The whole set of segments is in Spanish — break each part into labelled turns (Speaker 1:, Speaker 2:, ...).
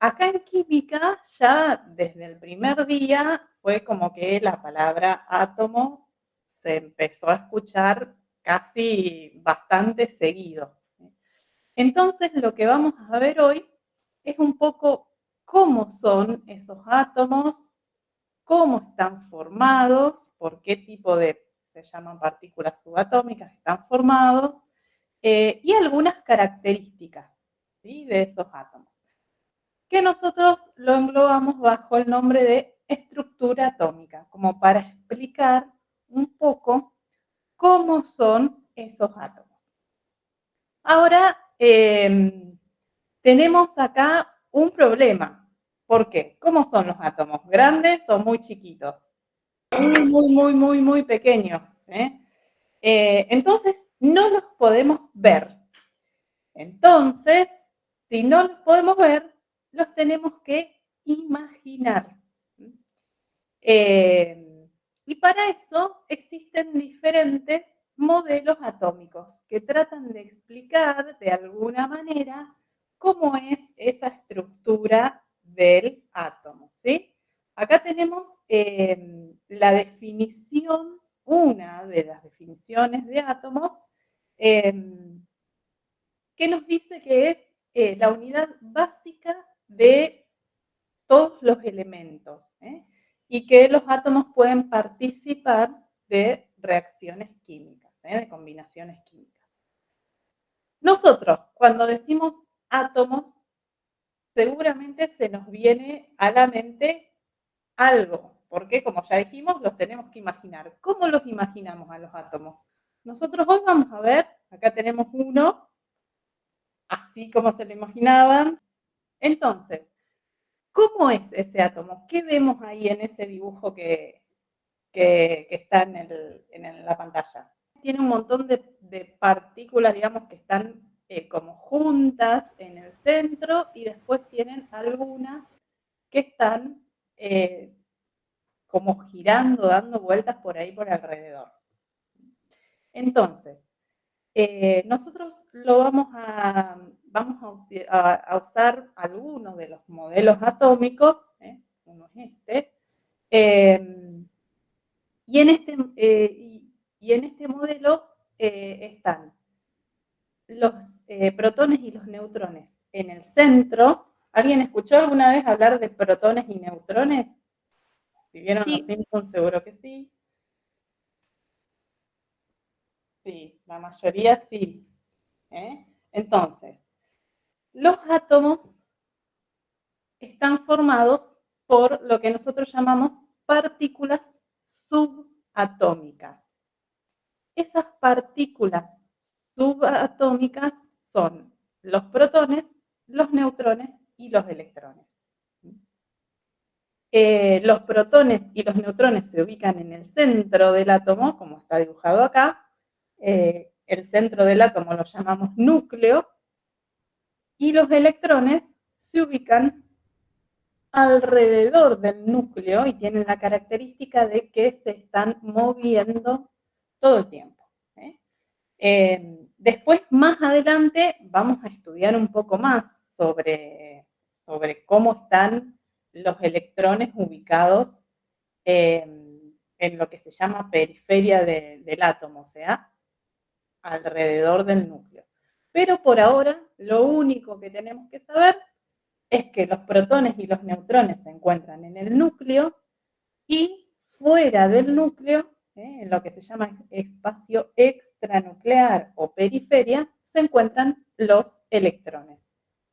Speaker 1: acá en química ya desde el primer día fue como que la palabra átomo se empezó a escuchar casi bastante seguido. Entonces, lo que vamos a ver hoy es un poco cómo son esos átomos, cómo están formados, por qué tipo de, se llaman partículas subatómicas, están formados, y algunas características, ¿sí?, de esos átomos, que nosotros lo englobamos bajo el nombre de estructura atómica, como para explicar un poco cómo son esos átomos. Ahora, tenemos acá un problema. ¿Por qué? ¿Cómo son los átomos? ¿Grandes o muy chiquitos? Muy pequeños. Entonces, no los podemos ver. Entonces, si no los podemos ver, los tenemos que imaginar. Y para eso existen diferentes modelos atómicos que tratan de explicar de alguna manera cómo es esa estructura del átomo, ¿sí? Acá tenemos la definición, una de las definiciones de átomos, que nos dice que es la unidad básica de todos los elementos, y que los átomos pueden participar de reacciones químicas, de combinaciones químicas. Nosotros, cuando decimos átomos, seguramente se nos viene a la mente algo, porque como ya dijimos, los tenemos que imaginar. ¿Cómo los imaginamos a los átomos? Nosotros hoy vamos a ver, acá tenemos uno, así como se lo imaginaban. Entonces, ¿cómo es ese átomo? ¿Qué vemos ahí en ese dibujo que está en la pantalla? Tiene un montón de partículas, digamos, que están como juntas en el centro, y después tienen algunas que están como girando, dando vueltas por ahí por alrededor. Entonces, nosotros vamos a usar algunos de los modelos atómicos, uno es este, y en este modelo están los protones y los neutrones en el centro. ¿Alguien escuchó alguna vez hablar de protones y neutrones? Si vieron los Simpsons, seguro que sí. Sí, la mayoría sí. Entonces, los átomos están formados por lo que nosotros llamamos partículas subatómicas. Esas partículas subatómicas son los protones, los neutrones y los electrones. Los protones y los neutrones se ubican en el centro del átomo, como está dibujado acá. El centro del átomo lo llamamos núcleo, y los electrones se ubican alrededor del núcleo y tienen la característica de que se están moviendo todo el tiempo. Después, más adelante, vamos a estudiar un poco más sobre cómo están los electrones ubicados en lo que se llama periferia del átomo, o sea, alrededor del núcleo. Pero por ahora, lo único que tenemos que saber es que los protones y los neutrones se encuentran en el núcleo, y fuera del núcleo, en lo que se llama espacio extranuclear o periferia, se encuentran los electrones.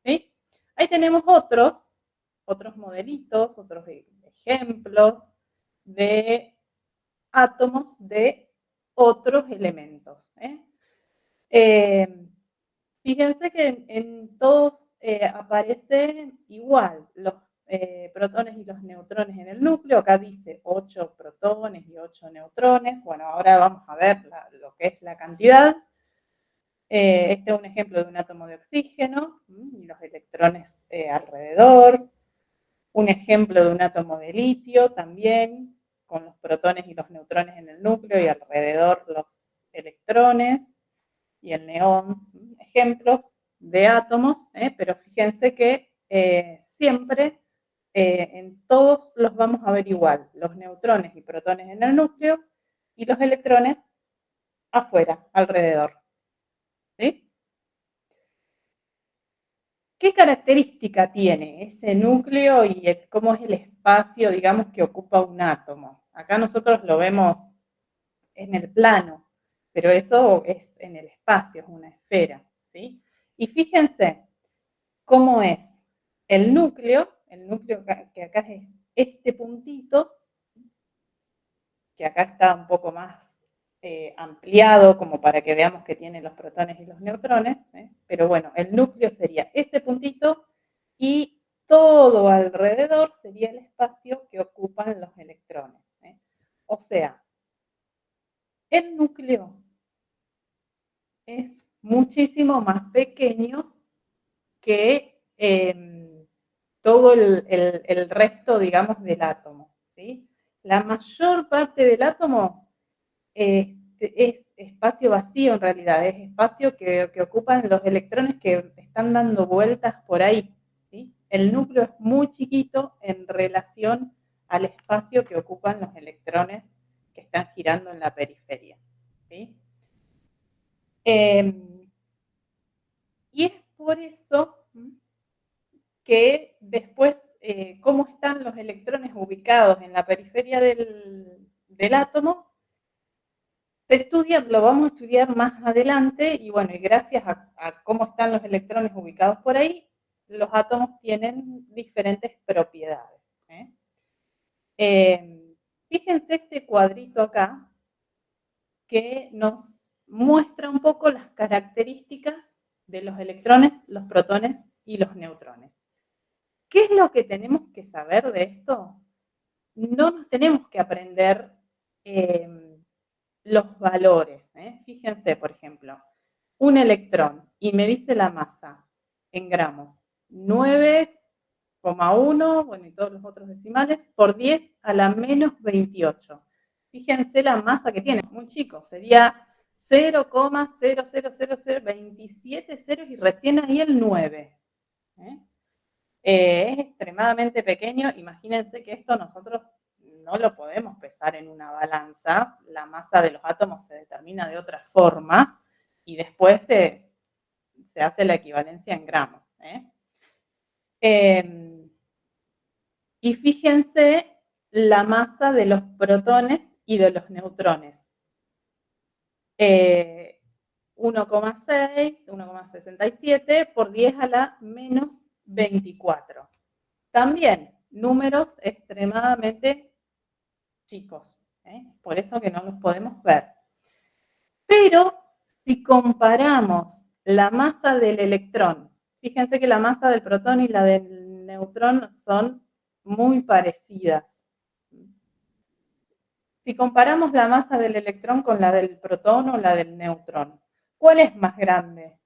Speaker 1: ¿Sí? Ahí tenemos otros modelitos, otros ejemplos de átomos de otros elementos. Fíjense que en todos aparecen igual los protones y los neutrones en el núcleo. Acá dice 8 protones y 8 neutrones. Bueno, ahora vamos a ver lo que es la cantidad. Este es un ejemplo de un átomo de oxígeno y los electrones alrededor. Un ejemplo de un átomo de litio también, con los protones y los neutrones en el núcleo y alrededor los electrones y el neón. Ejemplos de átomos, pero fíjense que siempre en todos los vamos a ver igual, los neutrones y protones en el núcleo y los electrones afuera, alrededor. ¿Sí? ¿Qué característica tiene ese núcleo y cómo es el espacio, digamos, que ocupa un átomo? Acá nosotros lo vemos en el plano, pero eso es en el espacio, es una esfera, ¿sí? Y fíjense cómo es el núcleo que acá es este puntito, que acá está un poco más ampliado como para que veamos que tiene los protones y los neutrones, pero bueno, el núcleo sería ese puntito y todo alrededor sería el espacio que ocupan los electrones. O sea, el núcleo es muchísimo más pequeño que todo el resto, digamos, del átomo. ¿Sí? La mayor parte del átomo es espacio vacío en realidad, es espacio que ocupan los electrones que están dando vueltas por ahí. ¿Sí? El núcleo es muy chiquito en relación al espacio que ocupan los electrones que están girando en la periferia. ¿Sí? Y es por eso que después, cómo están los electrones ubicados en la periferia del átomo, se estudia, lo vamos a estudiar más adelante, y bueno, y gracias a cómo están los electrones ubicados por ahí, los átomos tienen diferentes propiedades. Fíjense este cuadrito acá, que nos muestra un poco las características de los electrones, los protones y los neutrones. ¿Qué es lo que tenemos que saber de esto? No nos tenemos que aprender los valores. Fíjense, por ejemplo, un electrón y me dice la masa en gramos, 9,1, bueno, y todos los otros decimales, por 10 a la menos 28. Fíjense la masa que tiene, muy chico, sería 0,00027 ceros y recién ahí el 9. Es extremadamente pequeño. Imagínense que esto nosotros no lo podemos pesar en una balanza. La masa de los átomos se determina de otra forma y después se hace la equivalencia en gramos. Y fíjense la masa de los protones y de los neutrones. 1,6, 1,67 por 10 a la menos 24. También números extremadamente chicos, por eso que no los podemos ver. Pero si comparamos la masa del electrón, fíjense que la masa del protón y la del neutrón son muy parecidas. Si comparamos la masa del electrón con la del protón o la del neutrón, ¿cuál es más grande?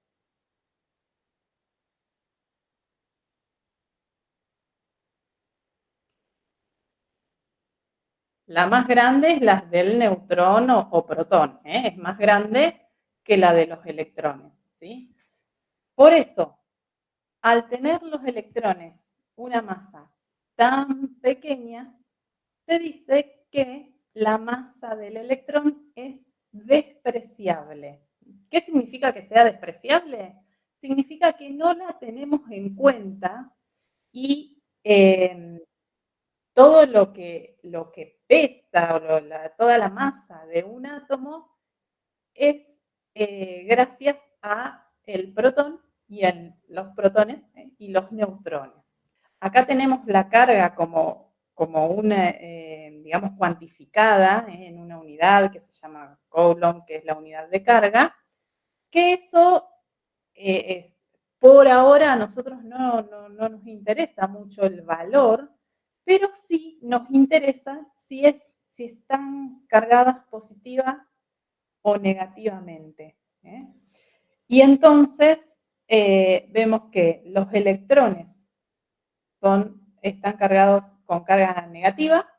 Speaker 1: La más grande es la del neutrón o protón, es más grande que la de los electrones. ¿Sí? Por eso, al tener los electrones una masa tan pequeña, se dice que la masa del electrón es despreciable. ¿Qué significa que sea despreciable? Significa que no la tenemos en cuenta y todo lo que pesa, toda la masa de un átomo es gracias a el protón y los protones y los neutrones. Acá tenemos la carga como una, digamos, cuantificada en una unidad que se llama Coulomb, que es la unidad de carga, que eso por ahora a nosotros no nos interesa mucho el valor, pero sí nos interesa si están cargadas positivas o negativamente. Y entonces vemos que los electrones están cargados con carga negativa.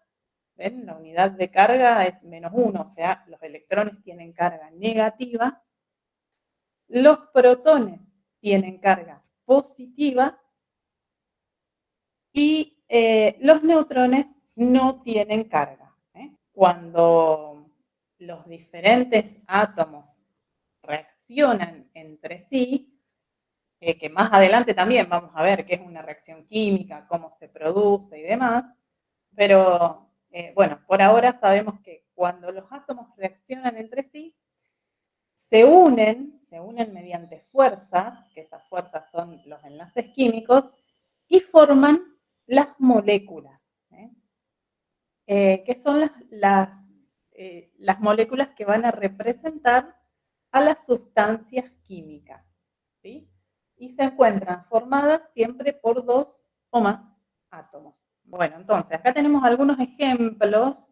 Speaker 1: ¿Ven? La unidad de carga es -1, o sea, los electrones tienen carga negativa. Los protones tienen carga positiva Y los neutrones no tienen carga. Cuando los diferentes átomos reaccionan entre sí, que más adelante también vamos a ver qué es una reacción química, cómo se produce y demás, pero bueno, por ahora sabemos que cuando los átomos reaccionan entre sí, se unen mediante fuerzas, que esas fuerzas son los enlaces químicos, y forman las moléculas, que son las moléculas que van a representar a las sustancias químicas, ¿sí? Y se encuentran formadas siempre por dos o más átomos. Bueno, entonces, acá tenemos algunos ejemplos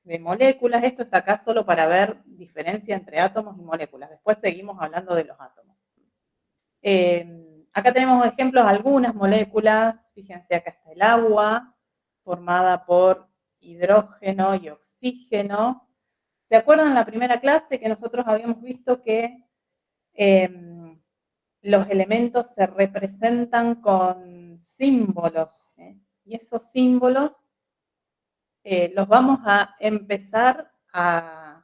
Speaker 1: de moléculas. Esto está acá solo para ver diferencia entre átomos y moléculas. Después seguimos hablando de los átomos. Acá tenemos ejemplos de algunas moléculas. Fíjense, acá está el agua, formada por hidrógeno y oxígeno. ¿Se acuerdan en la primera clase que nosotros habíamos visto que los elementos se representan con símbolos? Y esos símbolos los vamos a empezar a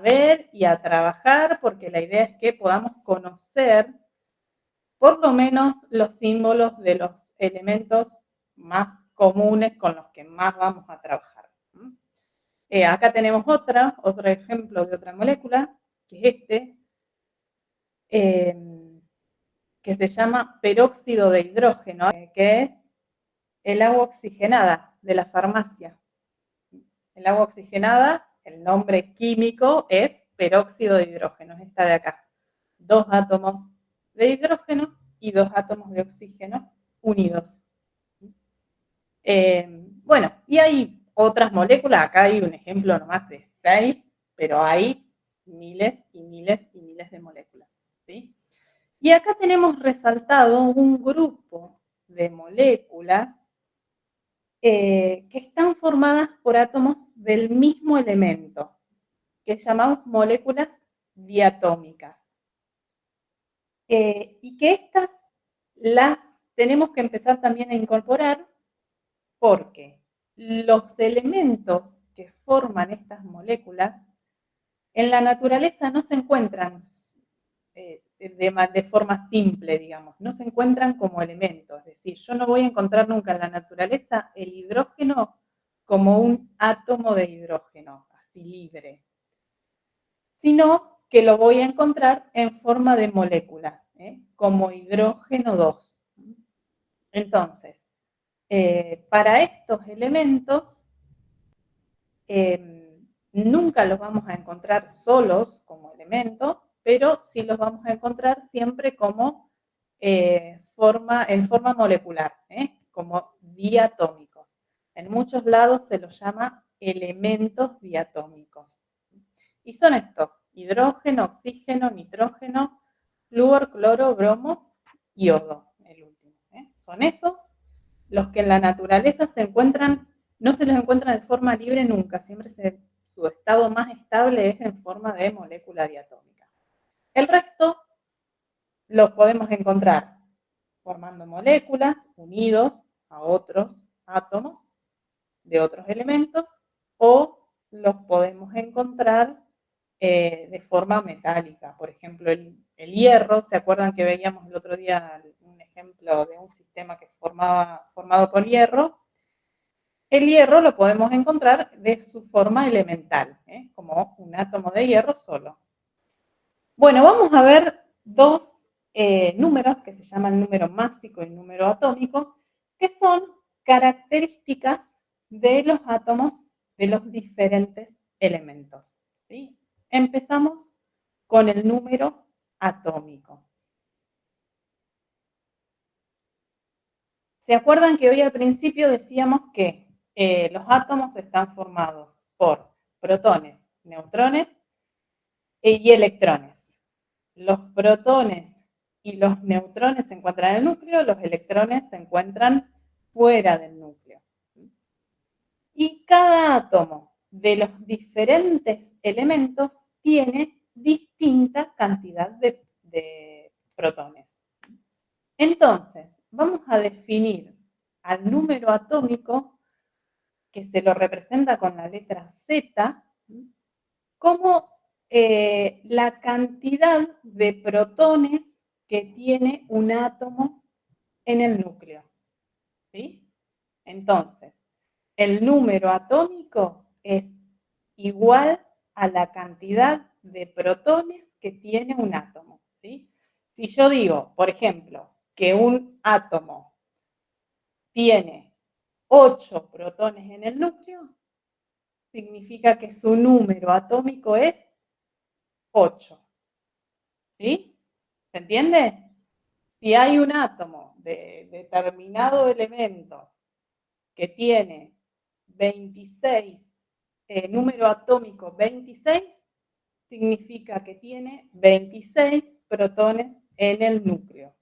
Speaker 1: ver y a trabajar, porque la idea es que podamos conocer por lo menos los símbolos de los elementos más comunes con los que más vamos a trabajar. Acá tenemos otro ejemplo de otra molécula, que es este, que se llama peróxido de hidrógeno, que es el agua oxigenada de la farmacia. El agua oxigenada, el nombre químico es peróxido de hidrógeno, es esta de acá. 2 átomos de hidrógeno y 2 átomos de oxígeno unidos. Bueno, y hay otras moléculas, acá hay un ejemplo nomás de 6, pero hay miles y miles y miles de moléculas, ¿sí? Y acá tenemos resaltado un grupo de moléculas que están formadas por átomos del mismo elemento, que llamamos moléculas diatómicas. Y que estas las tenemos que empezar también a incorporar porque los elementos que forman estas moléculas en la naturaleza no se encuentran de forma simple, digamos, no se encuentran como elementos. Es decir, yo no voy a encontrar nunca en la naturaleza el hidrógeno como un átomo de hidrógeno, así libre, sino que lo voy a encontrar en forma de moléculas, como hidrógeno 2. Entonces, para estos elementos, nunca los vamos a encontrar solos como elementos, pero sí los vamos a encontrar siempre como en forma molecular, como diatómicos. En muchos lados se los llama elementos diatómicos. Y son estos: hidrógeno, oxígeno, nitrógeno, flúor, cloro, bromo, yodo, el último. Son esos los que en la naturaleza se encuentran, no se los encuentra de forma libre nunca, siempre su estado más estable es en forma de molécula diatómica. El resto los podemos encontrar formando moléculas unidos a otros átomos de otros elementos, o los podemos encontrar de forma metálica. Por ejemplo, el hierro, ¿se acuerdan que veíamos el otro día un ejemplo de un sistema que formado por hierro? El hierro lo podemos encontrar de su forma elemental, como un átomo de hierro solo. Bueno, vamos a ver dos números que se llaman número másico y número atómico, que son características de los átomos de los diferentes elementos, ¿sí? Empezamos con el número atómico. ¿Se acuerdan que hoy al principio decíamos que los átomos están formados por protones, neutrones y electrones? Los protones y los neutrones se encuentran en el núcleo, los electrones se encuentran fuera del núcleo. Y cada átomo de los diferentes elementos tiene distinta cantidad de protones. Entonces, vamos a definir al número atómico, que se lo representa con la letra Z, como la cantidad de protones que tiene un átomo en el núcleo. ¿Sí? Entonces, el número atómico es igual a la cantidad de protones que tiene un átomo. ¿Sí? Si yo digo, por ejemplo, que un átomo tiene 8 protones en el núcleo, significa que su número atómico es 8. ¿Sí? ¿Se entiende? Si hay un átomo de determinado elemento que tiene 26, número atómico 26, significa que tiene 26 protones en el núcleo.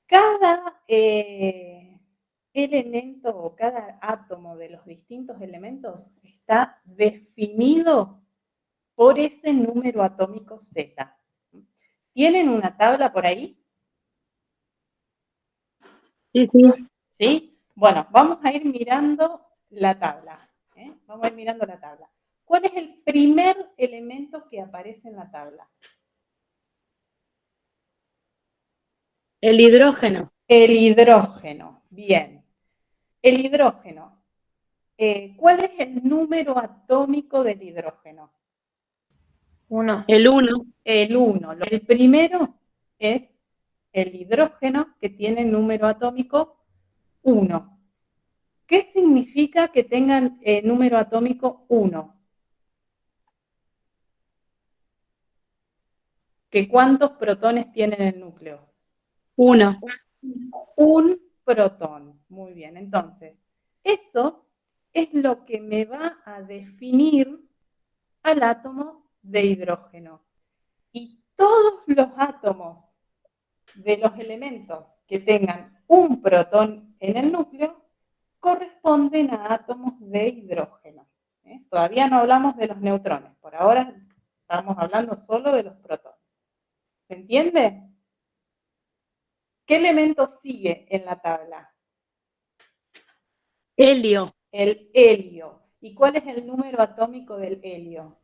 Speaker 1: Cada elemento o cada átomo de los distintos elementos está definido por ese número atómico Z. ¿Tienen una tabla por ahí?
Speaker 2: Sí, sí.
Speaker 1: ¿Sí? Bueno, vamos a ir mirando la tabla. Vamos a ir mirando la tabla. ¿Cuál es el primer elemento que aparece en la tabla?
Speaker 2: El hidrógeno.
Speaker 1: El hidrógeno. Bien. El hidrógeno. ¿Cuál es el número atómico del hidrógeno?
Speaker 3: 1.
Speaker 2: El 1.
Speaker 1: El 1. El primero es el hidrógeno, que tiene número atómico 1. ¿Qué significa que tengan número atómico 1? ¿Que cuántos protones tiene en el núcleo?
Speaker 2: 1.
Speaker 1: Un protón. Muy bien, entonces, eso es lo que me va a definir al átomo de hidrógeno. Y todos los átomos de los elementos que tengan un protón en el núcleo corresponden a átomos de hidrógeno. Todavía no hablamos de los neutrones, por ahora estamos hablando solo de los protones. ¿Se entiende? ¿Qué elemento sigue en la tabla?
Speaker 2: Helio.
Speaker 1: El helio. ¿Y cuál es el número atómico del helio?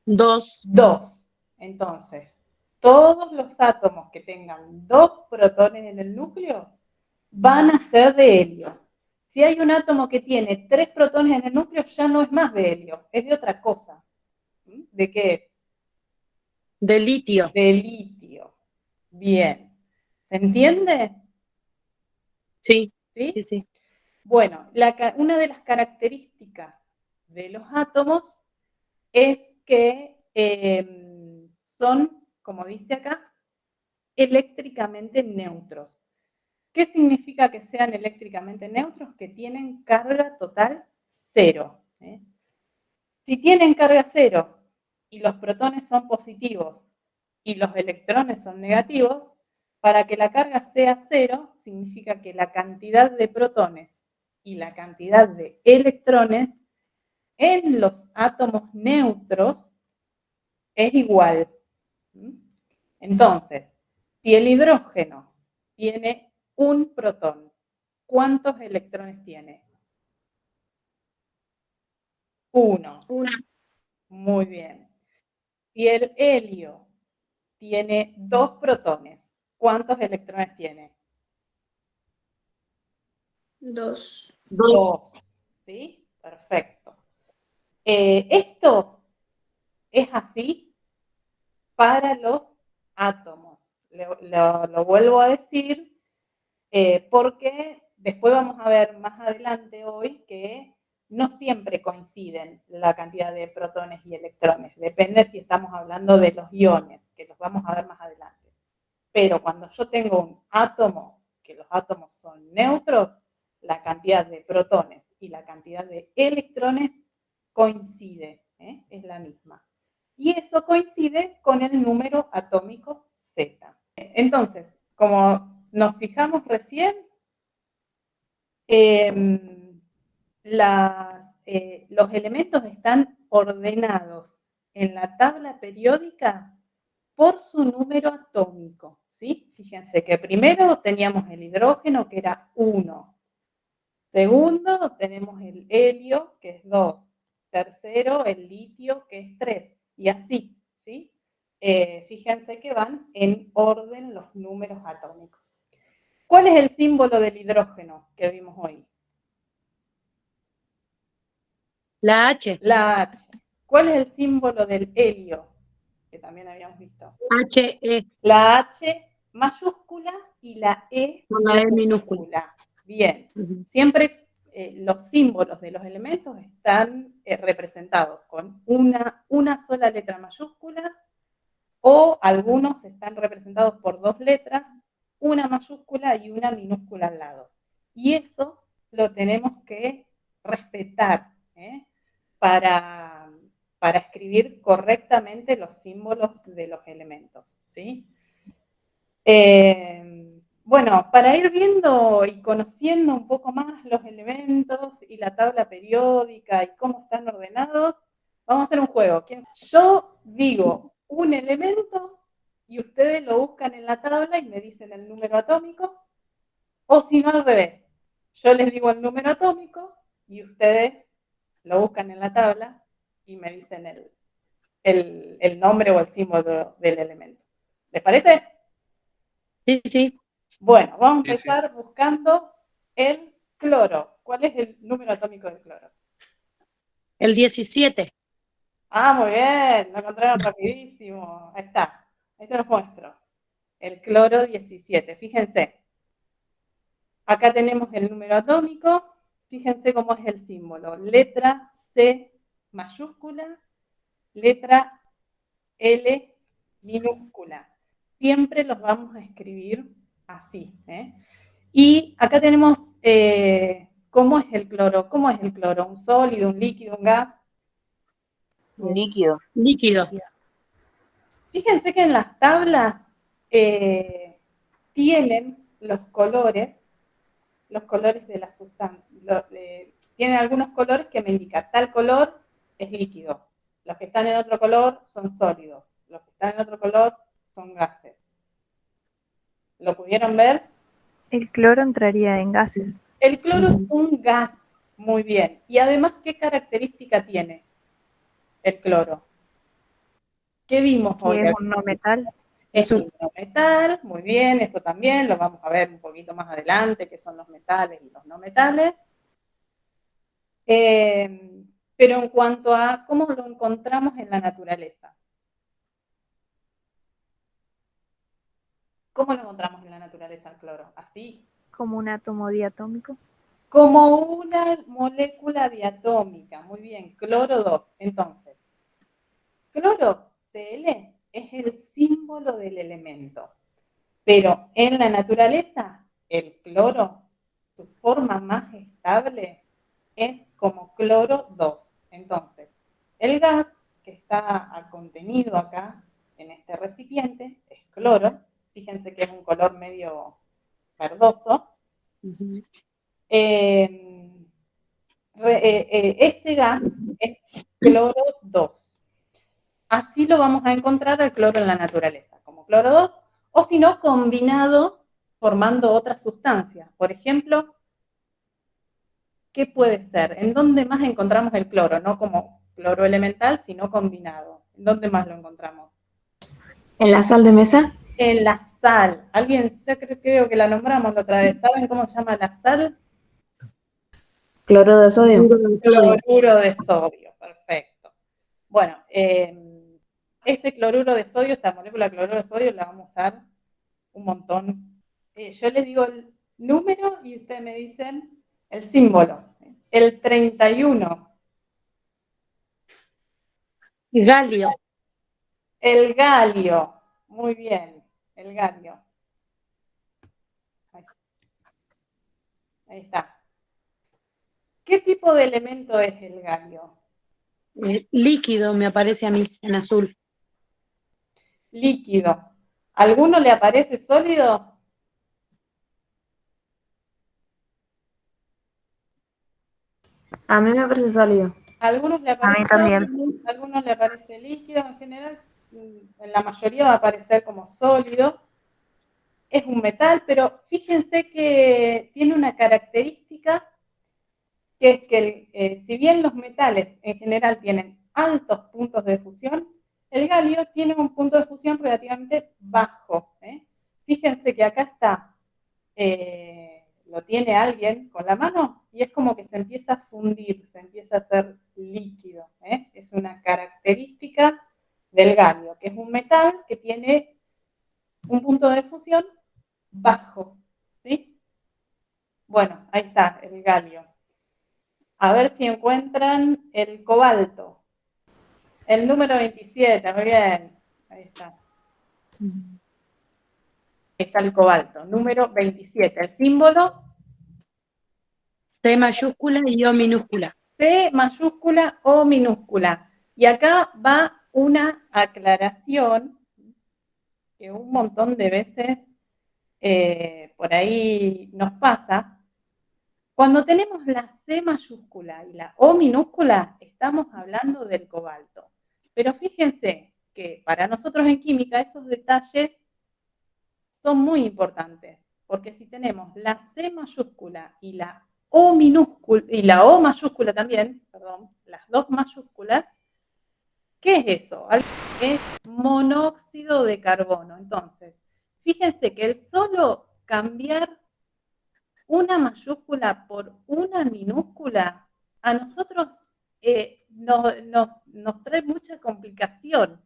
Speaker 2: 2.
Speaker 1: 2. Entonces, todos los átomos que tengan 2 protones en el núcleo van a ser de helio. Si hay un átomo que tiene 3 protones en el núcleo, ya no es más de helio, es de otra cosa. ¿De qué es?
Speaker 2: De litio.
Speaker 1: De litio. Bien. ¿Se entiende?
Speaker 2: Sí.
Speaker 1: ¿Sí?
Speaker 2: Sí, sí.
Speaker 1: Bueno, una de las características de los átomos es que son, como dice acá, eléctricamente neutros. ¿Qué significa que sean eléctricamente neutros? Que tienen carga total cero. Si tienen carga cero y los protones son positivos y los electrones son negativos, para que la carga sea cero, significa que la cantidad de protones y la cantidad de electrones en los átomos neutros es igual. Entonces, si el hidrógeno tiene un protón, ¿cuántos electrones tiene? 1.
Speaker 3: 1.
Speaker 1: Muy bien. Si el helio tiene 2 protones, ¿cuántos electrones tiene?
Speaker 3: 2.
Speaker 2: 2.
Speaker 1: 2. ¿Sí? Perfecto. Esto es así para los átomos. Lo vuelvo a decir porque después vamos a ver más adelante hoy que no siempre coinciden la cantidad de protones y electrones. Depende si estamos hablando de los iones, que los vamos a ver más adelante. Pero cuando yo tengo un átomo, que los átomos son neutros, la cantidad de protones y la cantidad de electrones coincide, es la misma. Y eso coincide con el número atómico Z. Entonces, como nos fijamos recién, los elementos están ordenados en la tabla periódica por su número atómico, ¿sí? Fíjense que primero teníamos el hidrógeno, que era 1. Segundo, tenemos el helio, que es 2. Tercero, el litio, que es 3. Y así, ¿sí? Fíjense que van en orden los números atómicos. ¿Cuál es el símbolo del hidrógeno que vimos hoy?
Speaker 2: La H.
Speaker 1: La H. ¿Cuál es el símbolo del helio? Que también habíamos visto.
Speaker 2: H-E.
Speaker 1: La H mayúscula y la E
Speaker 2: Con la E minúscula.
Speaker 1: minúscula. Bien.
Speaker 2: Ujú.
Speaker 1: Siempre los símbolos de los elementos están representados con una sola letra mayúscula, o algunos están representados por 2 letras, una mayúscula y una minúscula al lado. Y eso lo tenemos que respetar, para escribir correctamente los símbolos de los elementos, ¿sí? Bueno, para ir viendo y conociendo un poco más los elementos y la tabla periódica y cómo están ordenados, vamos a hacer un juego. Yo digo un elemento y ustedes lo buscan en la tabla y me dicen el número atómico, o si no al revés, yo les digo el número atómico y ustedes lo buscan en la tabla y me dicen el nombre o el símbolo del elemento. ¿Les parece?
Speaker 2: Sí, sí.
Speaker 1: Bueno, vamos a
Speaker 4: Sí, sí.
Speaker 1: empezar buscando el cloro. ¿Cuál es el número atómico del cloro?
Speaker 2: El 17.
Speaker 1: Ah, muy bien, lo encontraron rapidísimo. Ahí está, ahí se los muestro. El cloro 17, fíjense. Acá tenemos el número atómico, fíjense cómo es el símbolo. Letra C mayúscula, letra L minúscula. Siempre los vamos a escribir así, ¿eh? Y acá tenemos cómo es el cloro. ¿Cómo es el cloro? ¿Un sólido, un líquido, un gas?
Speaker 5: Un líquido.
Speaker 2: Líquido.
Speaker 1: Fíjense que en las tablas tienen los colores de la sustancia. Tienen algunos colores que me indican tal color es líquido. Los que están en otro color son sólidos. Los que están en otro color son gases. ¿Lo pudieron ver?
Speaker 6: El cloro entraría en gases.
Speaker 1: El cloro es un gas, muy bien. Y además, ¿qué característica tiene el cloro? ¿Qué vimos hoy?
Speaker 6: Que es un no metal.
Speaker 1: Es un no metal, muy bien, eso también lo vamos a ver un poquito más adelante, qué son los metales y los no metales. Pero en cuanto a cómo lo encontramos en la naturaleza. ¿Cómo lo encontramos en la naturaleza el cloro? Así.
Speaker 6: Como un átomo diatómico.
Speaker 1: Como una molécula diatómica, muy bien, cloro 2. Entonces, cloro, Cl, es el símbolo del elemento. Pero en la naturaleza, el cloro, su forma más estable, es como cloro 2. Entonces, el gas que está contenido acá en este recipiente es cloro. Fíjense que es un color medio verdoso.
Speaker 2: Ujú.
Speaker 1: Ese gas es cloro 2. Así lo vamos a encontrar al cloro en la naturaleza, como cloro 2, o si no, combinado formando otras sustancias. Por ejemplo, ¿qué puede ser? ¿En dónde más encontramos el cloro? No como cloro elemental, sino combinado. ¿En dónde más lo encontramos?
Speaker 3: ¿En la sal de mesa?
Speaker 1: En la sal. Alguien, yo creo que la nombramos la otra vez. ¿Saben cómo se llama la sal?
Speaker 3: Cloro de sodio.
Speaker 1: Cloruro de sodio, perfecto. Bueno, este cloruro de sodio, esa molécula de cloruro de sodio, la vamos a usar un montón. Yo les digo el número y ustedes me dicen el símbolo. El 31.
Speaker 2: Galio.
Speaker 1: El galio. Muy bien, el galio. Ahí está. ¿Qué tipo de elemento es el galio?
Speaker 2: Líquido me aparece a mí en azul.
Speaker 1: Líquido. ¿Alguno le aparece sólido?
Speaker 3: A mí me parece sólido.
Speaker 1: Algunos le
Speaker 6: A mí
Speaker 1: aparece
Speaker 6: también.
Speaker 1: sólido, algunos le aparece líquido. En general, en la mayoría va a aparecer como sólido. es un metal, pero fíjense que tiene una característica que es que si bien los metales en general tienen altos puntos de fusión, el galio tiene un punto de fusión relativamente bajo. Fíjense que acá está, lo tiene alguien con la mano y es como que se empieza a fundir, se empieza a hacer líquido. Es una característica del galio, que es un metal que tiene un punto de fusión bajo. ¿Sí? Bueno, ahí está el galio. A ver si encuentran el cobalto. El número 27, muy bien. Ahí está. Ahí está el cobalto, número 27. El símbolo
Speaker 2: C mayúscula y O minúscula.
Speaker 1: C mayúscula o minúscula. Y acá va una aclaración que un montón de veces por ahí nos pasa. Cuando tenemos la C mayúscula y la O minúscula, estamos hablando del cobalto. Pero fíjense que para nosotros en química esos detalles son muy importantes, porque si tenemos la C mayúscula y la O minúscula, y la O mayúscula también, perdón, las dos mayúsculas, ¿qué es eso? Es monóxido de carbono. Entonces, fíjense que el solo cambiar una mayúscula por una minúscula, a nosotros nos trae mucha complicación,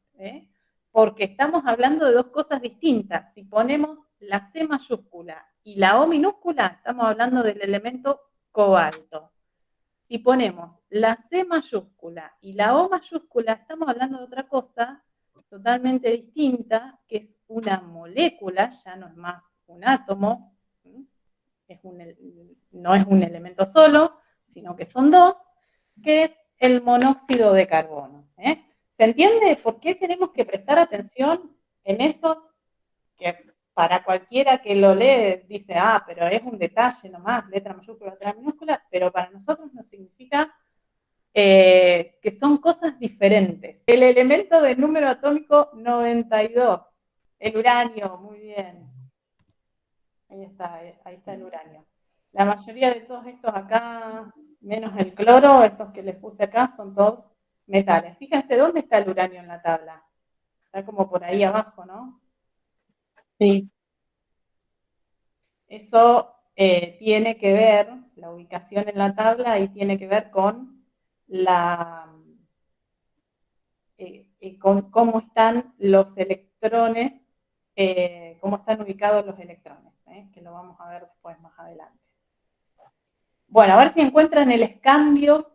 Speaker 1: porque estamos hablando de dos cosas distintas. Si ponemos la C mayúscula y la O minúscula, estamos hablando del elemento cobalto. Si ponemos la C mayúscula y la O mayúscula, estamos hablando de otra cosa totalmente distinta, que es una molécula, ya no es más un átomo, no es un elemento solo, sino que son dos, que es el monóxido de carbono. ¿Se entiende por qué tenemos que prestar atención en esos que para cualquiera que lo lee dice, pero es un detalle nomás, letra mayúscula, letra minúscula, pero para nosotros nos significa que son cosas diferentes. El elemento del número atómico 92, el uranio, muy bien. Ahí está el uranio. La mayoría de todos estos acá, menos el cloro, estos que les puse acá, son todos metales. Fíjense, ¿dónde está el uranio en la tabla? Está como por ahí abajo, ¿no?
Speaker 2: Sí.
Speaker 1: Eso tiene que ver, la ubicación en la tabla, y tiene que ver con con cómo están los electrones, cómo están ubicados los electrones, que lo vamos a ver después más adelante. Bueno, a ver si encuentran el escandio.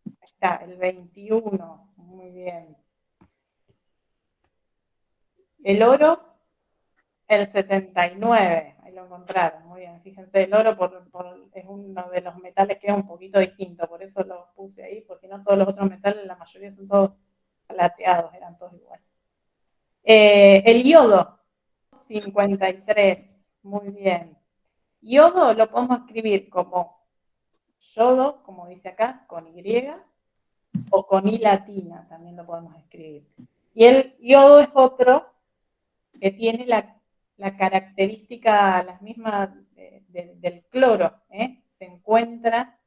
Speaker 1: Ahí está, el 21, muy bien. El oro, el 79, ahí lo encontraron, muy bien. Fíjense, el oro es uno de los metales que es un poquito distinto, por eso lo puse ahí, porque si no todos los otros metales, la mayoría son todos plateados, eran todos iguales. El yodo, 53, muy bien. Yodo lo podemos escribir como yodo, como dice acá, con Y, o con I latina, también lo podemos escribir. Y el yodo es otro que tiene la característica, las mismas del cloro, se encuentra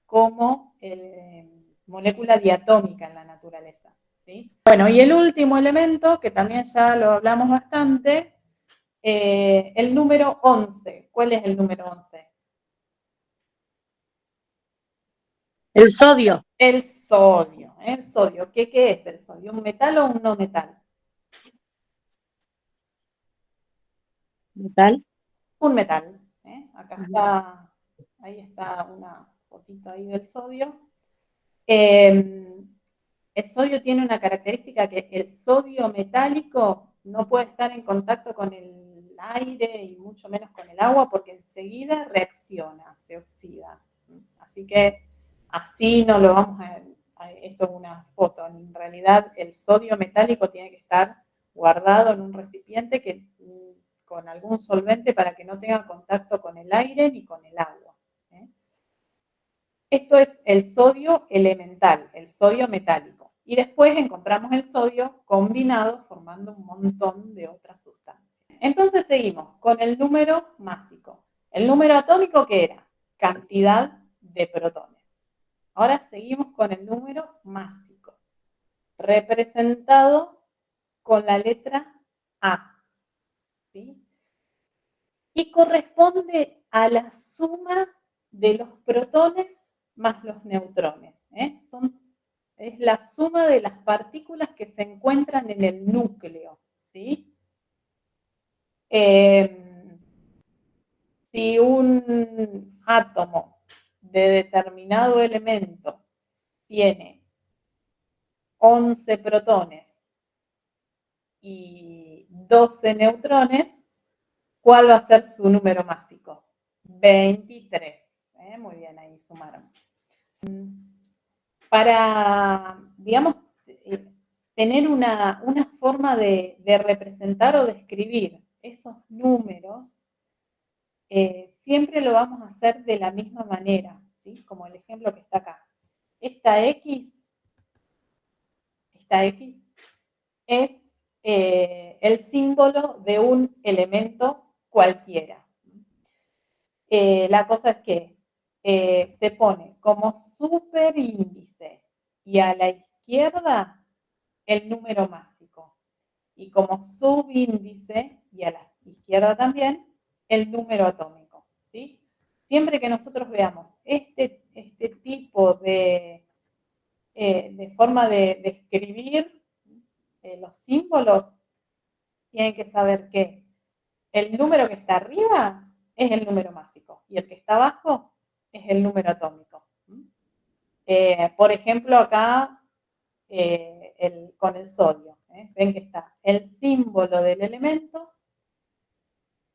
Speaker 1: como molécula diatómica en la naturaleza. ¿Sí? Bueno, y el último elemento, que también ya lo hablamos bastante, el número 11. ¿Cuál es el número 11?
Speaker 2: El sodio.
Speaker 1: El sodio. El sodio. ¿Qué es el sodio? ¿Un metal o un no metal?
Speaker 2: ¿Metal?
Speaker 1: Un metal. Acá está, ahí está una fotito ahí del sodio. El sodio tiene una característica, que el sodio metálico no puede estar en contacto con el aire y mucho menos con el agua, porque enseguida reacciona, se oxida. Así que así no lo vamos esto es una foto. En realidad el sodio metálico tiene que estar guardado en un recipiente con algún solvente para que no tenga contacto con el aire ni con el agua. Esto es el sodio elemental, el sodio metálico. Y después encontramos el sodio combinado formando un montón de otras sustancias. Entonces seguimos con el número másico. El número atómico, ¿qué era? Cantidad de protones. Ahora seguimos con el número másico, representado con la letra A, ¿sí? Y corresponde a la suma de los protones más los neutrones. Es la suma de las partículas que se encuentran en el núcleo, ¿sí? Si un átomo de determinado elemento tiene 11 protones y 12 neutrones, ¿cuál va a ser su número másico? 23. Muy bien, ahí sumaron. Para, digamos, tener una forma de representar o de escribir esos números, siempre lo vamos a hacer de la misma manera, ¿sí? Como el ejemplo que está acá. Esta X es el símbolo de un elemento cualquiera. La cosa es que se pone como superíndice y a la izquierda el número másico y como subíndice y a la izquierda también el número atómico, ¿sí? Siempre que nosotros veamos este tipo de forma de escribir los símbolos, tienen que saber que el número que está arriba es el número másico y el que está abajo es el número atómico. Por ejemplo, acá con el sodio, ven que está el símbolo del elemento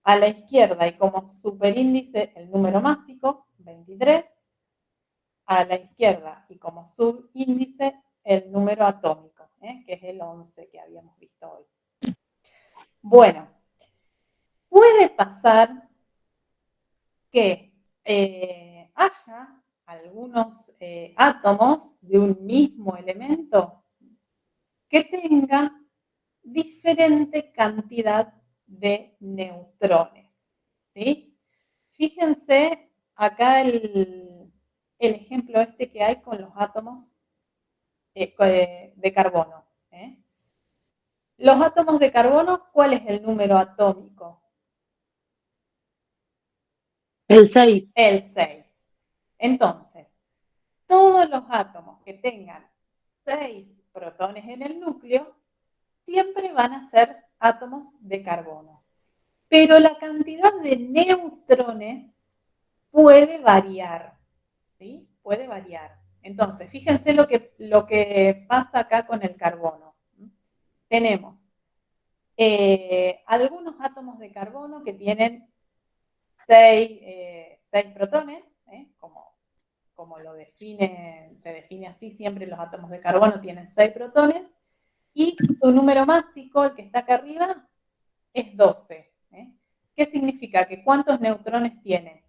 Speaker 1: a la izquierda y como superíndice el número másico, 23, a la izquierda y como subíndice el número atómico, que es el 11 que habíamos visto hoy. Bueno, puede pasar que haya algunos átomos de un mismo elemento que tenga diferente cantidad de neutrones, ¿sí? Fíjense acá el ejemplo este que hay con los átomos de carbono. Los átomos de carbono, ¿cuál es el número atómico?
Speaker 2: El 6.
Speaker 1: El 6. Entonces, todos los átomos que tengan 6 protones en el núcleo siempre van a ser átomos de carbono. Pero la cantidad de neutrones puede variar, ¿sí? Puede variar. Entonces, fíjense lo que pasa acá con el carbono. Tenemos algunos átomos de carbono que tienen 6 protones, como se define así, siempre los átomos de carbono tienen 6 protones, y su número másico, el que está acá arriba, es 12. ¿Qué significa? Que ¿cuántos neutrones tiene?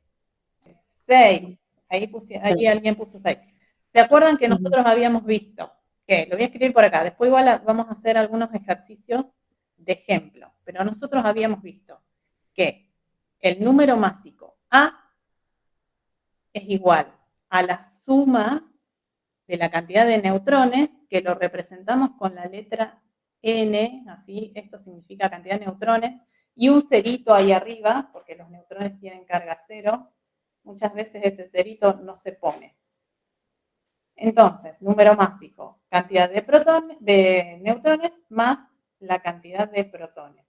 Speaker 1: 6. Ahí alguien puso 6. ¿Se acuerdan que nosotros habíamos visto? Lo voy a escribir por acá. Después igual vamos a hacer algunos ejercicios de ejemplo. Pero nosotros habíamos visto que el número másico A es igual a la suma de la cantidad de neutrones, que lo representamos con la letra N, así, esto significa cantidad de neutrones, y un cerito ahí arriba, porque los neutrones tienen carga cero, muchas veces ese cerito no se pone. Entonces, número másico, cantidad de neutrones más la cantidad de protones,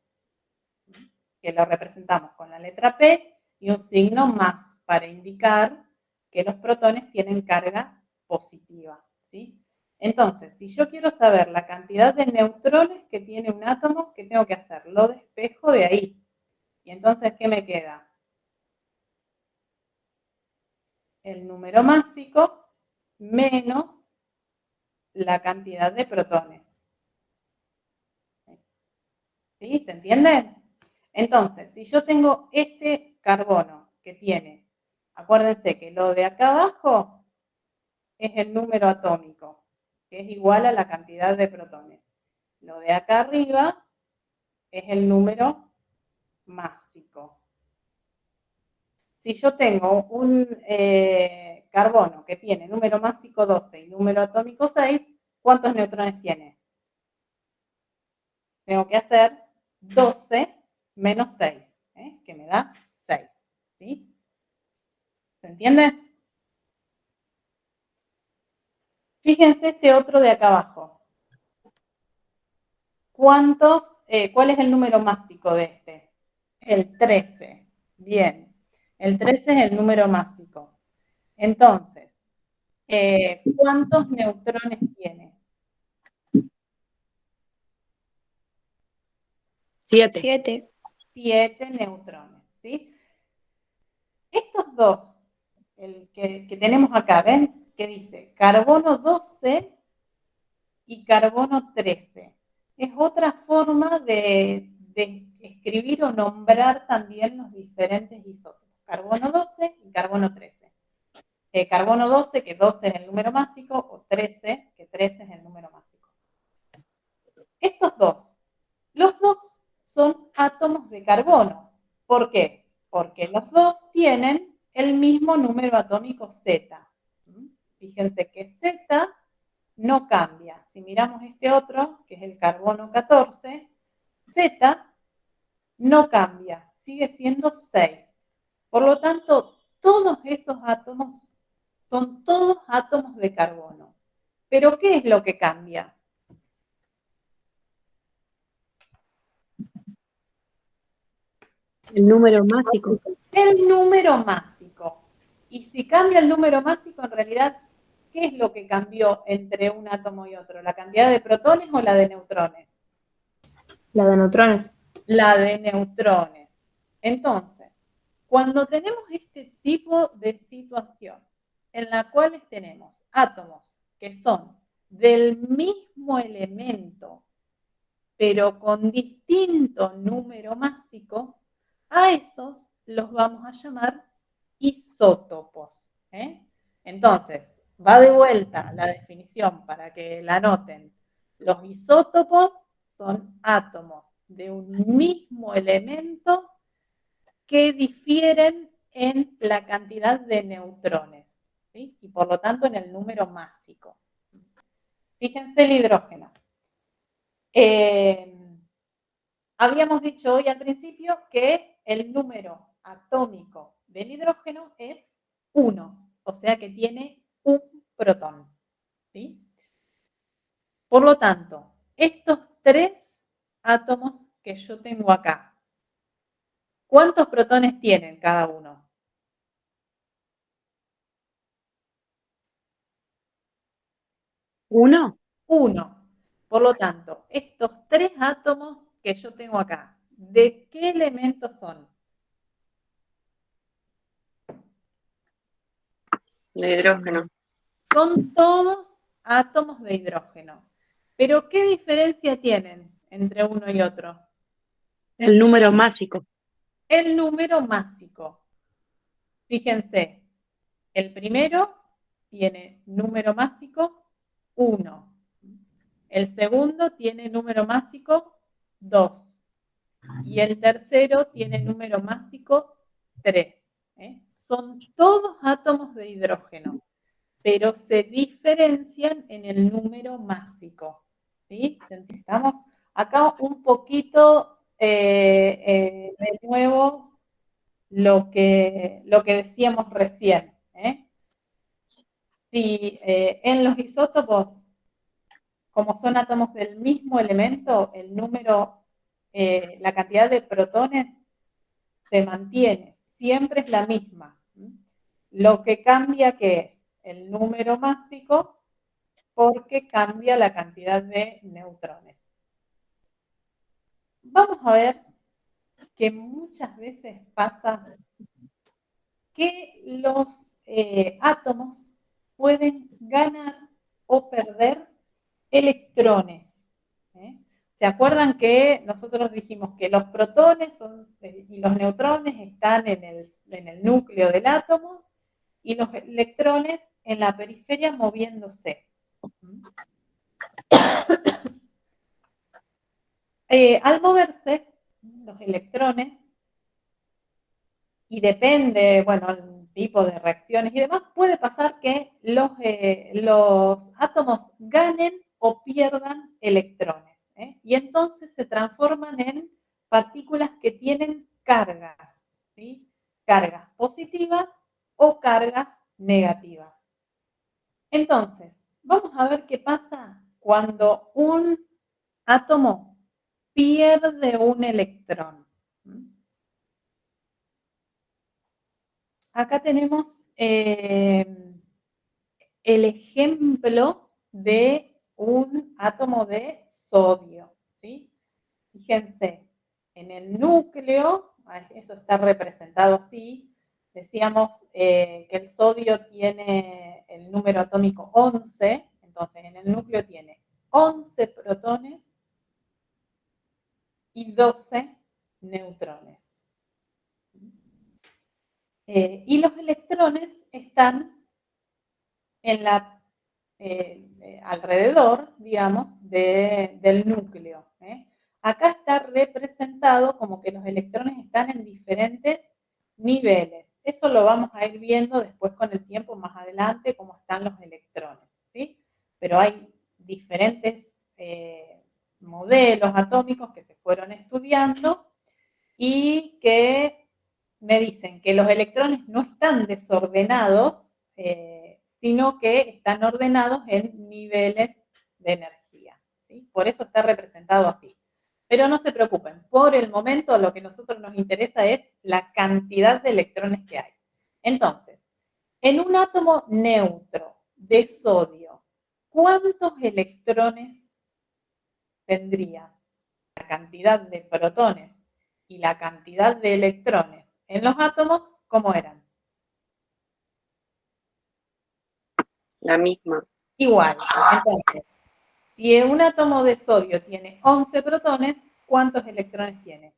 Speaker 1: que lo representamos con la letra P y un signo más para indicar que los protones tienen carga positiva, ¿sí? Entonces, si yo quiero saber la cantidad de neutrones que tiene un átomo, ¿qué tengo que hacer? Lo despejo de ahí. Y entonces, ¿qué me queda? El número másico menos la cantidad de protones. ¿Sí? ¿Se entiende? Entonces, si yo tengo este carbono que tiene, acuérdense que lo de acá abajo es el número atómico, que es igual a la cantidad de protones. Lo de acá arriba es el número másico. Si yo tengo un carbono que tiene número másico 12 y número atómico 6, ¿cuántos neutrones tiene? Tengo que hacer 12 menos 6, que me da 6. ¿Sí? ¿Se entiende? Fíjense este otro de acá abajo. ¿Cuál es el número másico de este? El 13. Bien. El 13 es el número másico. Entonces, ¿cuántos neutrones tiene?
Speaker 2: 7.
Speaker 4: 7.
Speaker 1: 7 neutrones, ¿sí? Estos dos, el que tenemos acá, ¿ven? Que dice carbono 12 y carbono 13. Es otra forma de escribir o nombrar también los diferentes isótopos. Carbono 12 y carbono 13. Carbono 12, que 12 es el número másico, o 13, que 13 es el número másico. Estos dos, los dos son átomos de carbono. ¿Por qué? Porque los dos tienen el mismo número atómico Z. Fíjense que Z no cambia. Si miramos este otro, que es el carbono 14, Z no cambia, sigue siendo 6. Por lo tanto, todos esos átomos son todos átomos de carbono. ¿Pero qué es lo que cambia?
Speaker 2: El número másico.
Speaker 1: El número másico. Y si cambia el número másico, en realidad, ¿qué es lo que cambió entre un átomo y otro? ¿La cantidad de protones o la de neutrones?
Speaker 3: La de neutrones.
Speaker 1: La de neutrones. Entonces, cuando tenemos este tipo de situación en la cual tenemos átomos que son del mismo elemento, pero con distinto número másico, a esos los vamos a llamar isótopos. Entonces, va de vuelta la definición para que la anoten. Los isótopos son átomos de un mismo elemento que difieren en la cantidad de neutrones, ¿sí? Y por lo tanto en el número másico. Fíjense el hidrógeno. Habíamos dicho hoy al principio que el número atómico del hidrógeno es 1, o sea que tiene un protón, ¿sí? Por lo tanto, estos 3 átomos que yo tengo acá, ¿cuántos protones tienen cada uno?
Speaker 2: 1.
Speaker 1: 1. Por lo tanto, estos 3 átomos que yo tengo acá, ¿de qué elementos son?
Speaker 2: De hidrógeno.
Speaker 1: Son todos átomos de hidrógeno. Pero ¿qué diferencia tienen entre uno y otro?
Speaker 2: El número másico.
Speaker 1: El número másico. Fíjense, el primero tiene número másico 1. El segundo tiene número másico 2. Y el tercero tiene número másico 3. Son todos átomos de hidrógeno, pero se diferencian en el número másico. ¿Sí? Estamos acá un poquito de nuevo lo que decíamos recién. Si en los isótopos, como son átomos del mismo elemento, el número, la cantidad de protones se mantiene, siempre es la misma. Lo que cambia, ¿qué es? El número másico, porque cambia la cantidad de neutrones. Vamos a ver que muchas veces pasa que los átomos pueden ganar o perder electrones. ¿Se acuerdan que nosotros dijimos que los protones y los neutrones están en el núcleo del átomo y los electrones en la periferia moviéndose? Al moverse, los electrones y depende, bueno, el tipo de reacciones y demás, puede pasar que los átomos ganen o pierdan electrones, ¿eh? Y entonces se transforman en partículas que tienen cargas, ¿sí? Cargas positivas o cargas negativas. Entonces, vamos a ver qué pasa cuando un átomo pierde un electrón. Acá tenemos el ejemplo de un átomo de sodio, ¿sí? Fíjense, en el núcleo, eso está representado así, decíamos que el sodio tiene el número atómico 11, entonces en el núcleo tiene 11 protones y 12 neutrones. Y los electrones están en la, alrededor, digamos, del núcleo. Acá está representado como que los electrones están en diferentes niveles. Eso lo vamos a ir viendo después con el tiempo, más adelante, cómo están los electrones, ¿sí? Pero hay diferentes modelos atómicos que se fueron estudiando y que me dicen que los electrones no están desordenados, sino que están ordenados en niveles de energía, ¿sí? Por eso está representado así. Pero no se preocupen, por el momento lo que a nosotros nos interesa es la cantidad de electrones que hay. Entonces, en un átomo neutro de sodio, ¿cuántos electrones tendría? La cantidad de protones y la cantidad de electrones en los átomos, ¿cómo eran?
Speaker 4: La misma.
Speaker 1: Igual. Entonces, si un átomo de sodio tiene 11 protones, ¿cuántos electrones tiene?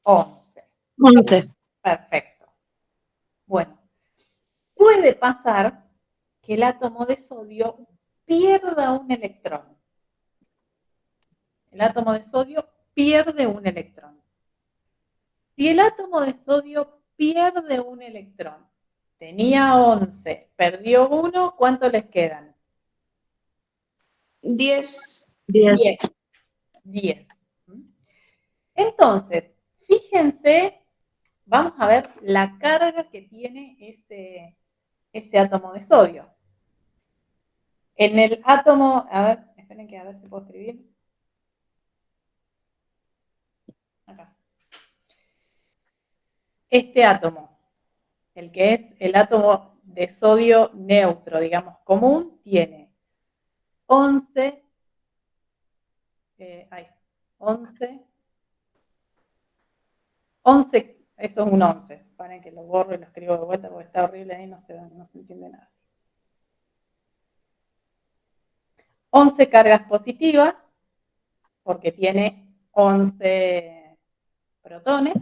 Speaker 1: 11.
Speaker 2: 11.
Speaker 1: Perfecto. Bueno, puede pasar que el átomo de sodio pierda un electrón. El átomo de sodio pierde un electrón. Si el átomo de sodio pierde un electrón, tenía 11, perdió 1, ¿cuántos les quedan?
Speaker 7: 10.
Speaker 2: 10.
Speaker 1: 10. Entonces, fíjense, vamos a ver la carga que tiene ese átomo de sodio. En el átomo, a ver, esperen que a ver si puedo escribir. Acá. Este átomo, el que es el átomo de sodio neutro, digamos, común, tiene 11, 11, eso es un 11. Paren que lo borro y lo escribo de vuelta porque está horrible ahí, no se entiende nada. 11 cargas positivas, porque tiene 11 protones.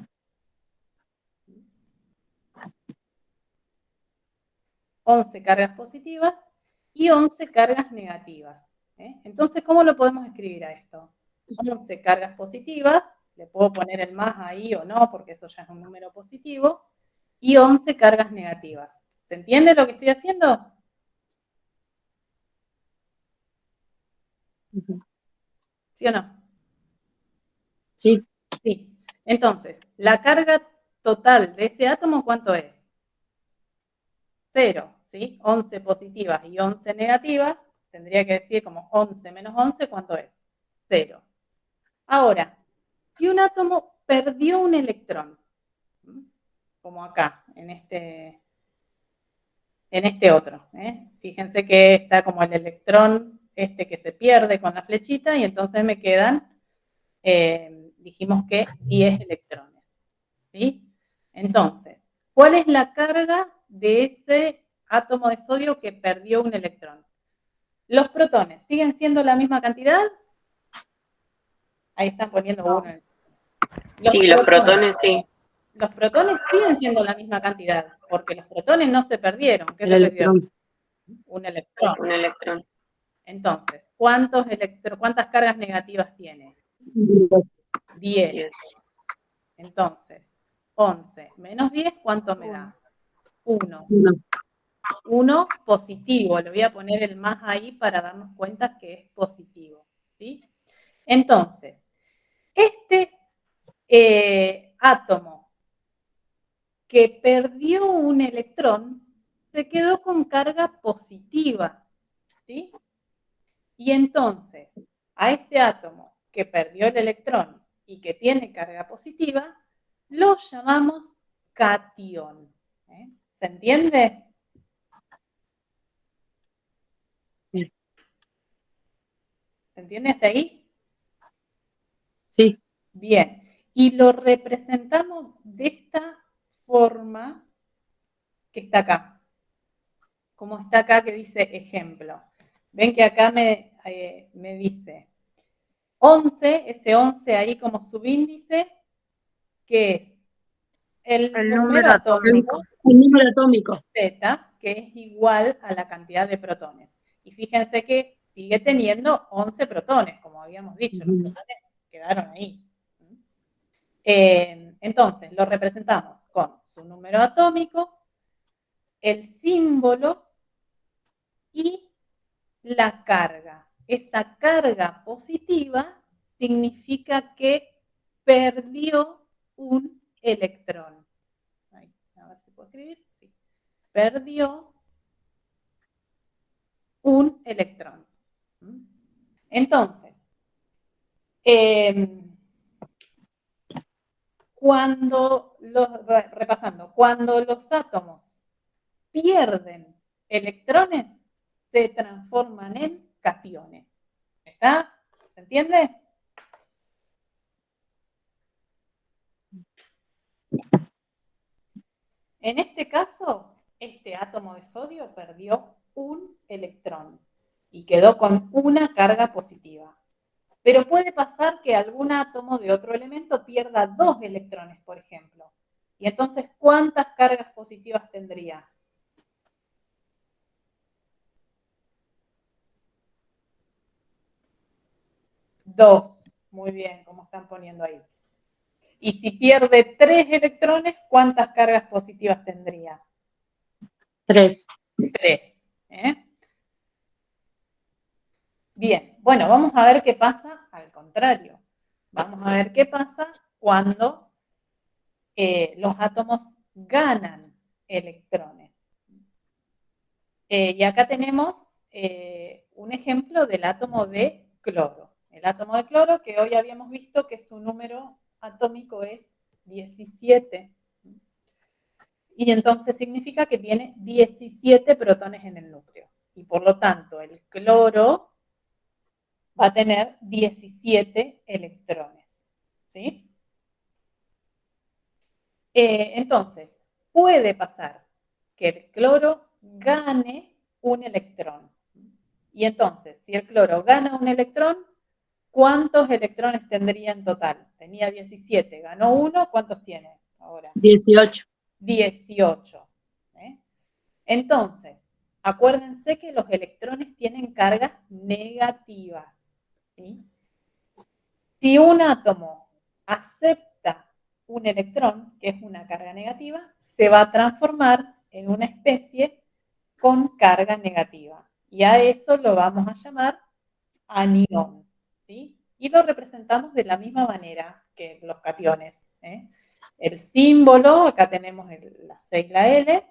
Speaker 1: ...11 cargas positivas y 11 cargas negativas. Entonces, ¿cómo lo podemos escribir a esto? 11 cargas positivas, le puedo poner el más ahí o no, porque eso ya es un número positivo, y 11 cargas negativas. ¿Se entiende lo que estoy haciendo? ¿Sí o no?
Speaker 2: Sí.
Speaker 1: Sí. Entonces, la carga total de ese átomo, ¿cuánto es? 0, ¿sí? 11 positivas y 11 negativas, tendría que decir como 11 menos 11, ¿cuánto es? 0. Ahora, si un átomo perdió un electrón, como acá, en este otro, fíjense que está como el electrón que se pierde con la flechita y entonces me quedan, dijimos que 10 electrones, ¿sí? Entonces, ¿cuál es la carga de ese átomo de sodio que perdió un electrón? ¿Los protones siguen siendo la misma cantidad? Ahí están poniendo uno.
Speaker 4: Sí, los protones sí.
Speaker 1: Los protones siguen siendo la misma cantidad, porque los protones no se perdieron. ¿Qué
Speaker 2: El
Speaker 1: se perdió?
Speaker 2: electrón.
Speaker 1: Un electrón.
Speaker 4: Un electrón.
Speaker 1: Entonces, ¿cuántas cargas negativas tiene? 10. Entonces, 11 menos 10, ¿cuánto me da? 1.
Speaker 2: Uno.
Speaker 1: 1 positivo. Le voy a poner el más ahí para darnos cuenta que es positivo, ¿sí? Entonces, este átomo que perdió un electrón se quedó con carga positiva, ¿sí? Y entonces, a este átomo que perdió el electrón y que tiene carga positiva, lo llamamos catión. ¿Se entiende?
Speaker 2: Sí.
Speaker 1: ¿Se entiende hasta ahí?
Speaker 2: Sí.
Speaker 1: Bien. Y lo representamos de esta forma que está acá. Como está acá que dice ejemplo. Ven que acá me dice 11, ese 11 ahí como subíndice, que es el número atómico
Speaker 2: El número atómico.
Speaker 1: Z, que es igual a la cantidad de protones. Y fíjense que sigue teniendo 11 protones, como habíamos dicho, los protones quedaron ahí. Entonces, lo representamos con su número atómico, el símbolo y la carga. Esa carga positiva significa que perdió un electrón. Ahí, a ver si puedo escribir. Sí. Perdió un electrón. Entonces, repasando, cuando los átomos pierden electrones, se transforman en cationes. ¿Está? ¿Se entiende? En este caso, este átomo de sodio perdió un electrón y quedó con una carga positiva. Pero puede pasar que algún átomo de otro elemento pierda 2 electrones, por ejemplo. Y entonces, ¿cuántas cargas positivas tendría? 2. Muy bien, como están poniendo ahí. Y si pierde 3 electrones, ¿cuántas cargas positivas tendría?
Speaker 2: 3.
Speaker 1: 3. Bien, bueno, vamos a ver qué pasa al contrario. Vamos a ver qué pasa cuando los átomos ganan electrones. Y acá tenemos un ejemplo del átomo de cloro. El átomo de cloro que hoy habíamos visto que su número atómico es 17. Y entonces significa que tiene 17 protones en el núcleo. Y por lo tanto, el cloro va a tener 17 electrones. ¿Sí? Entonces, puede pasar que el cloro gane un electrón. Y entonces, si el cloro gana un electrón, ¿cuántos electrones tendría en total? Tenía 17, ganó uno, ¿cuántos tiene ahora?
Speaker 2: 18.
Speaker 1: 18. Entonces, acuérdense que los electrones tienen cargas negativas. ¿Sí? Si un átomo acepta un electrón, que es una carga negativa, se va a transformar en una especie con carga negativa. Y a eso lo vamos a llamar anión. ¿Sí? Y lo representamos de la misma manera que los cationes. El símbolo, acá tenemos la C y la L,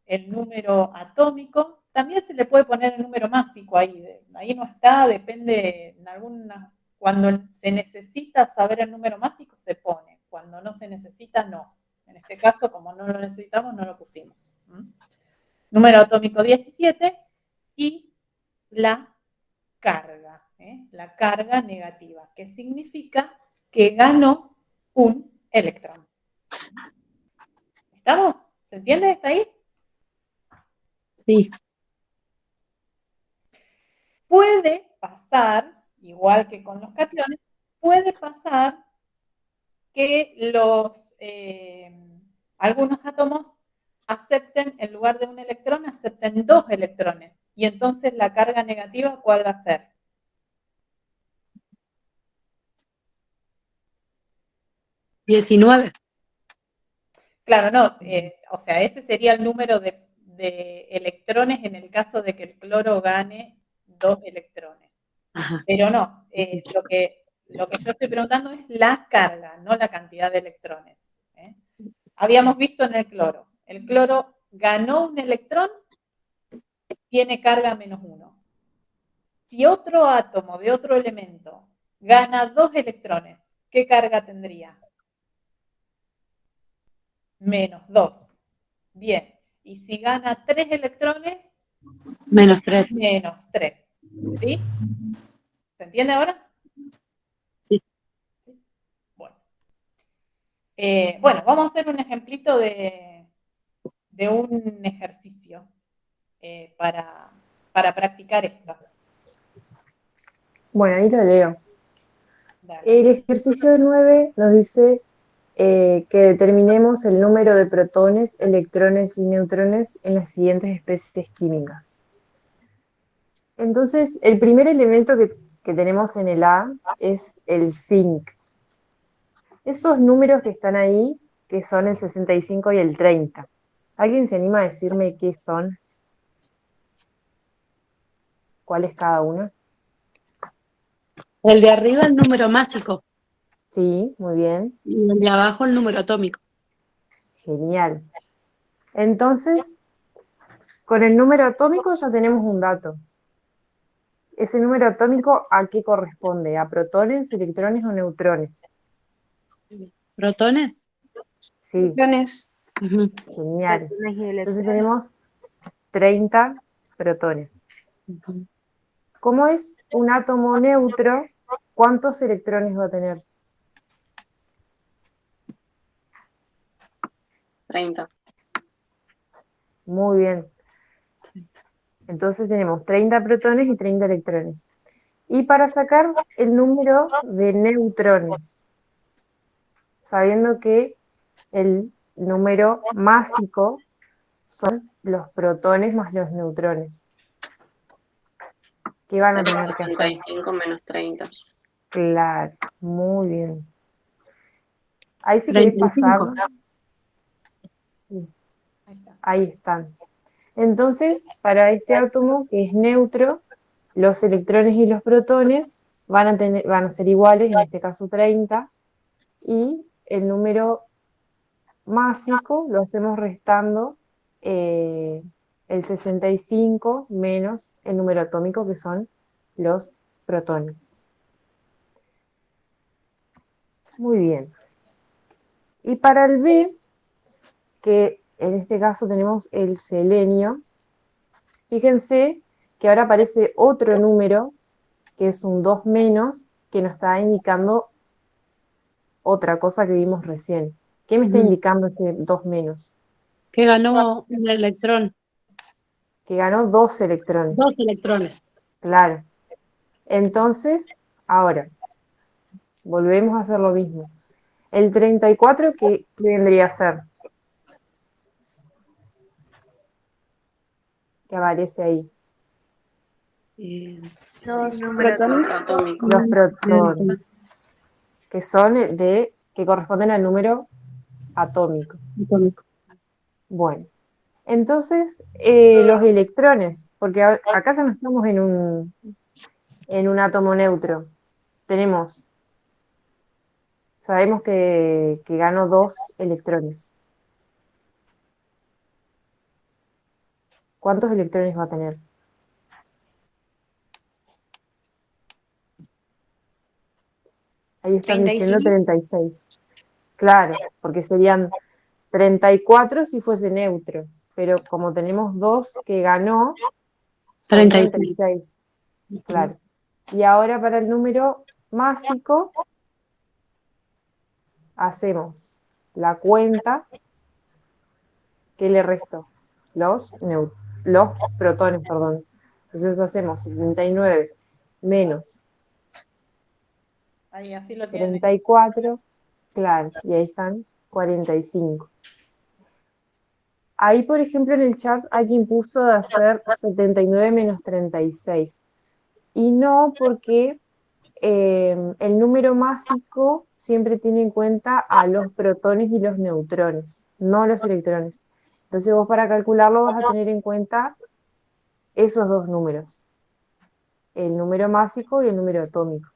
Speaker 1: el número atómico, también se le puede poner el número másico ahí no está, depende, cuando se necesita saber el número másico se pone, cuando no se necesita no. En este caso, como no lo necesitamos, no lo pusimos. Número atómico 17 y la carga negativa, que significa que ganó un electrón. ¿Estamos? ¿Se entiende hasta ahí?
Speaker 2: Sí.
Speaker 1: Puede pasar, igual que con los cationes, puede pasar que algunos átomos acepten, en lugar de un electrón, acepten 2 electrones. Y entonces la carga negativa, ¿cuál va a ser?
Speaker 2: 19.
Speaker 1: Claro, no, o sea, ese sería el número de electrones en el caso de que el cloro gane 2 electrones.
Speaker 2: Ajá.
Speaker 1: Pero no, lo que yo estoy preguntando es la carga, no la cantidad de electrones. Habíamos visto en el cloro ganó un electrón, tiene carga -1. Si otro átomo de otro elemento gana 2 electrones, ¿qué carga tendría? -2. Bien. Y si gana 3 electrones,
Speaker 2: -3.
Speaker 1: -3. ¿Sí? ¿Se entiende ahora?
Speaker 2: Sí.
Speaker 1: Bueno. Bueno, vamos a hacer un ejemplito de un ejercicio para practicar esto.
Speaker 3: Bueno, ahí lo leo.
Speaker 1: Dale.
Speaker 3: El ejercicio 9 nos dice que determinemos el número de protones, electrones y neutrones en las siguientes especies químicas. Entonces, el primer elemento que tenemos en el A es el zinc. Esos números que están ahí, que son el 65 y el 30. ¿Alguien se anima a decirme qué son? ¿Cuál es cada uno?
Speaker 2: El de arriba el número másico
Speaker 3: Sí, muy bien.
Speaker 2: y el de abajo el número atómico.
Speaker 3: Genial. Entonces, con el número atómico ya tenemos un dato. Ese número atómico, ¿a qué corresponde? ¿A protones, electrones o neutrones?
Speaker 2: ¿Protones?
Speaker 3: Sí,
Speaker 5: Electrones.
Speaker 2: Ujú.
Speaker 3: genial.
Speaker 6: Protones y
Speaker 3: Entonces
Speaker 6: electrones.
Speaker 3: tenemos 30 protones.
Speaker 2: Ujú.
Speaker 3: ¿Cómo es un átomo neutro? ¿Cuántos electrones va a tener?
Speaker 4: 30.
Speaker 3: Muy bien. Entonces tenemos 30 protones y 30 electrones. Y para sacar el número de neutrones, sabiendo que el número másico son los protones más los neutrones. ¿Qué van a tener que hacer?
Speaker 4: 65 menos 30.
Speaker 3: Claro, muy bien. Ahí si querés
Speaker 2: 35.
Speaker 3: pasar, sí,
Speaker 1: Ahí está.
Speaker 3: ahí están. Entonces, para este átomo que es neutro, los electrones y los protones van a ser iguales, en este caso 30, y el número másico lo hacemos restando el 65 menos el número atómico, que son los protones. Muy bien. Y para el B, que en este caso tenemos el selenio, fíjense que ahora aparece otro número, que es un 2 menos, que nos está indicando otra cosa que vimos recién. ¿Qué me está
Speaker 2: Ujú.
Speaker 3: indicando ese 2 menos?
Speaker 2: Que ganó un electrón.
Speaker 3: Que ganó 2 electrones.
Speaker 2: 2 electrones.
Speaker 3: Claro. Entonces, ahora, volvemos a hacer lo mismo. El 34, ¿qué vendría a ser? Que aparece ahí.
Speaker 6: Los
Speaker 5: Número
Speaker 6: protones.
Speaker 4: Atómico.
Speaker 3: Los protones, que son que corresponden al número atómico.
Speaker 2: Atómico.
Speaker 3: Bueno, entonces los electrones, porque acá ya no estamos en un átomo neutro. Sabemos que ganó 2 electrones. ¿Cuántos electrones va a tener? Ahí están diciendo 36. Claro, porque serían 34 si fuese neutro, pero como tenemos 2 que ganó, son
Speaker 2: 36.
Speaker 3: 36. Claro. Y ahora para el número másico, hacemos la cuenta. ¿Qué le restó? Los protones, perdón. Entonces hacemos 79 menos
Speaker 1: Ahí, así lo tienen.
Speaker 3: 34, claro, y ahí están 45. Ahí, por ejemplo, en el chat alguien puso de hacer 79 menos 36. Y no porque el número másico siempre tiene en cuenta a los protones y los neutrones, no a los electrones. Entonces vos para calcularlo vas a tener en cuenta esos dos números, el número másico y el número atómico.